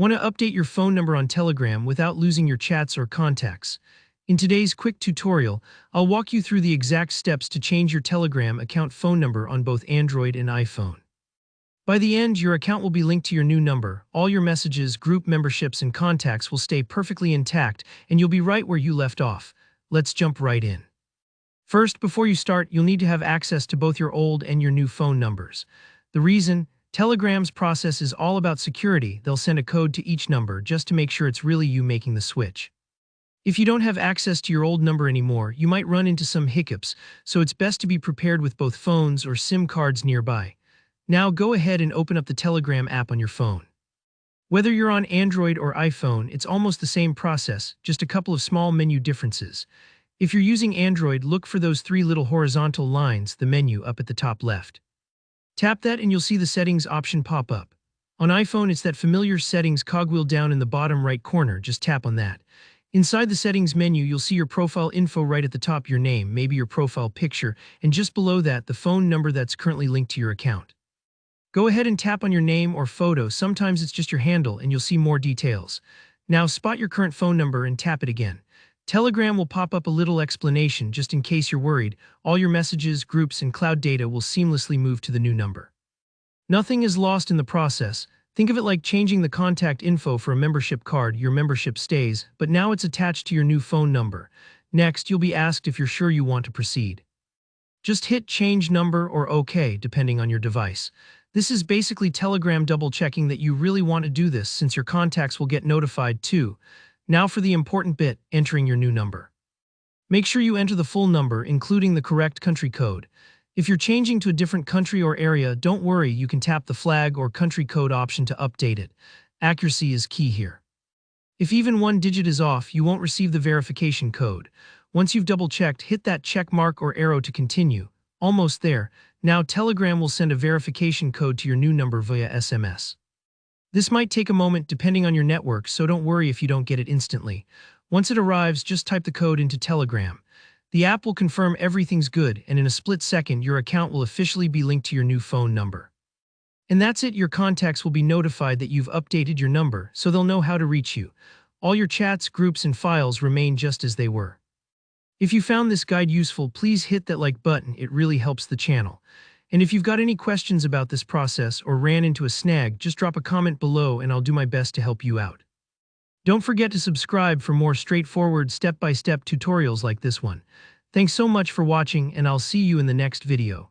Want to update your phone number on Telegram without losing your chats or contacts? In today's quick tutorial, I'll walk you through the exact steps to change your Telegram account phone number on both Android and iPhone. By the end, your account will be linked to your new number, all your messages, group memberships, and contacts will stay perfectly intact, and you'll be right where you left off. Let's jump right in. First, before you start, you'll need to have access to both your old and your new phone numbers. The reason? Telegram's process is all about security. They'll send a code to each number just to make sure it's really you making the switch. If you don't have access to your old number anymore, you might run into some hiccups, so it's best to be prepared with both phones or SIM cards nearby. Now go ahead and open up the Telegram app on your phone. Whether you're on Android or iPhone, it's almost the same process, just a couple of small menu differences. If you're using Android, look for those three little horizontal lines, the menu up at the top left. Tap that and you'll see the settings option pop up. On iPhone, it's that familiar settings cogwheel down in the bottom right corner, just tap on that. Inside the settings menu, you'll see your profile info right at the top, your name, maybe your profile picture, and just below that, the phone number that's currently linked to your account. Go ahead and tap on your name or photo, sometimes it's just your handle, and you'll see more details. Now spot your current phone number and tap it again. Telegram will pop up a little explanation just in case you're worried. All your messages, groups, and cloud data will seamlessly move to the new number. Nothing is lost in the process. Think of it like changing the contact info for a membership card. Your membership stays, but now it's attached to your new phone number. Next, you'll be asked if you're sure you want to proceed. Just hit change number or OK, depending on your device. This is basically Telegram double-checking that you really want to do this, since your contacts will get notified too. Now for the important bit, entering your new number. Make sure you enter the full number, including the correct country code. If you're changing to a different country or area, don't worry, you can tap the flag or country code option to update it. Accuracy is key here. If even one digit is off, you won't receive the verification code. Once you've double-checked, hit that check mark or arrow to continue. Almost there. Now Telegram will send a verification code to your new number via SMS. This might take a moment depending on your network, so don't worry if you don't get it instantly. Once it arrives, just type the code into Telegram. The app will confirm everything's good, and in a split second, your account will officially be linked to your new phone number. And that's it, your contacts will be notified that you've updated your number, so they'll know how to reach you. All your chats, groups, and files remain just as they were. If you found this guide useful, please hit that like button, it really helps the channel. And if you've got any questions about this process or ran into a snag, just drop a comment below and I'll do my best to help you out. Don't forget to subscribe for more straightforward step-by-step tutorials like this one. Thanks so much for watching, and I'll see you in the next video.